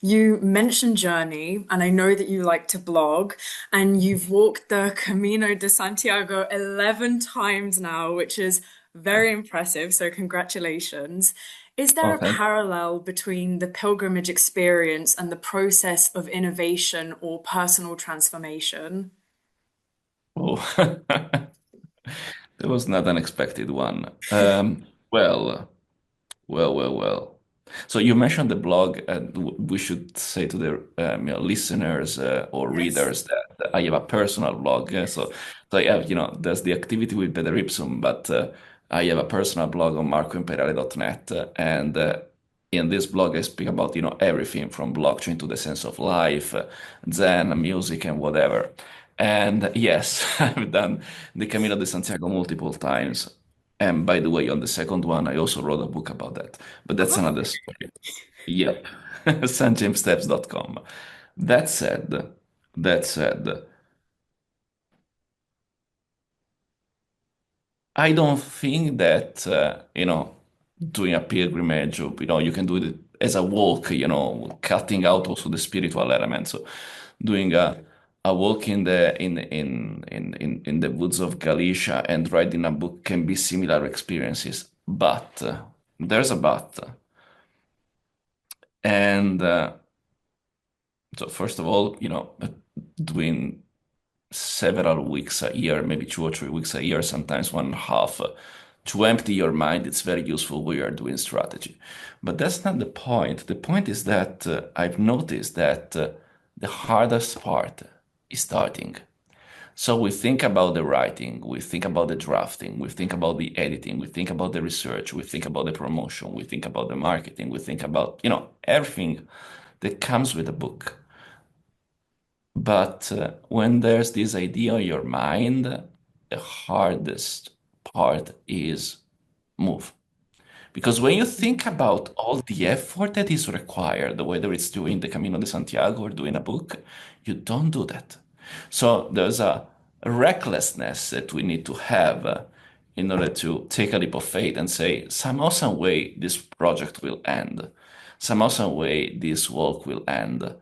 You mentioned journey, and I know that you like to blog, and you've walked the Camino de Santiago 11 times now, which is very impressive. So, congratulations. Is there Oh, a thank parallel between the pilgrimage experience and the process of innovation or personal transformation? you. That was not an expected one. Well, well. So you mentioned the blog, and we should say to the listeners or Yes. readers that I have a personal blog. So I have, there's the activity with Better Ipsum, but I have a personal blog on marcoimperiale.net, and in this blog I speak about, everything from blockchain to the sense of life, Zen, music, and whatever. And yes, I've done the Camino de Santiago multiple times. And by the way, on the second one, I also wrote a book about that, but that's Oh, another story. Yep, stjamesteps.com. That said, that said, I don't think that doing a pilgrimage, or, you can do it as a walk, cutting out also the spiritual element. So doing a walk in the woods of Galicia and writing a book can be similar experiences, but there's a but. And so first of all, doing several weeks a year, maybe 2 or 3 weeks a year, sometimes 1.5, to empty your mind, it's very useful when you are doing strategy. But that's not the point. The point is that I've noticed that the hardest part is starting. So we think about the writing, we think about the drafting, we think about the editing, we think about the research, we think about the promotion, we think about the marketing, we think about, everything that comes with a book. But when there's this idea in your mind, the hardest part is move. Because when you think about all the effort that is required, whether it's doing the Camino de Santiago or doing a book, you don't do that. So there's a recklessness that we need to have in order to take a leap of faith and say, somehow, some way, this project will end. Somehow, some way, this walk will end.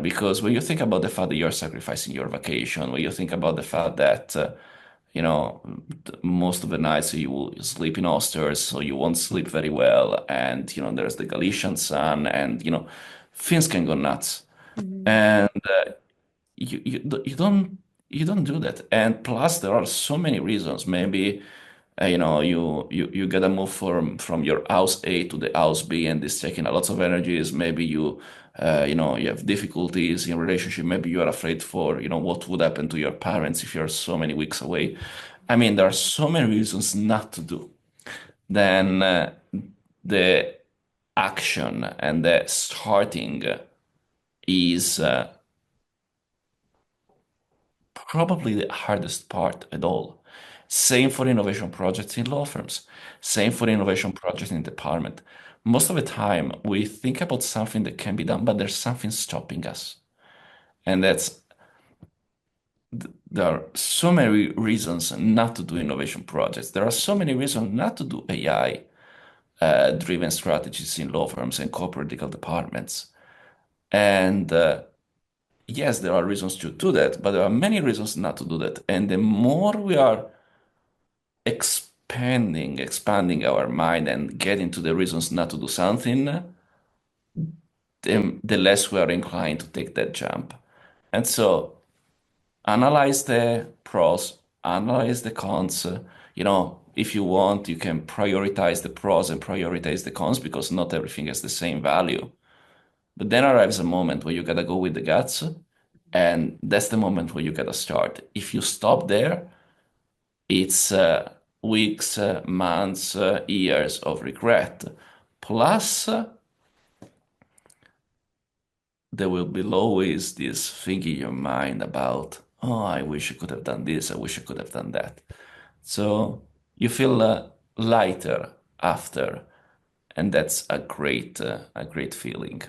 Because when you think about the fact that you're sacrificing your vacation, when you think about the fact that, you know, most of the nights you will sleep in hostels, so you won't sleep very well, and there's the Galician sun, and things can go nuts, mhm. and you don't do that. And plus, there are so many reasons. Maybe you gotta move from your house A to the house B, and this taking a lot of energies. Maybe you have difficulties in relationship. Maybe you are afraid for what would happen to your parents if you're so many weeks away. I mean, there are so many reasons not to do. Then the action and the starting is probably the hardest part at all. Same for innovation projects in law firms. Same for innovation projects in department. Most of the time, we think about something that can be done, but there's something stopping us. And there are so many reasons not to do innovation projects. There are so many reasons not to do AI driven strategies in law firms and corporate legal departments. And yes, there are reasons to do that, but there are many reasons not to do that. And the more we are expanding our mind and getting to the reasons not to do something, the less we are inclined to take that jump. And so analyze the pros, analyze the cons. If you want, you can prioritize the pros and prioritize the cons because not everything has the same value. But then arrives a moment where you gotta go with the guts, and that's the moment where you gotta start. If you stop there, it's weeks, months, years of regret. Plus, there will be always this thing in your mind about, oh, I wish I could have done this, I wish I could have done that. So you feel lighter after, and that's a great feeling.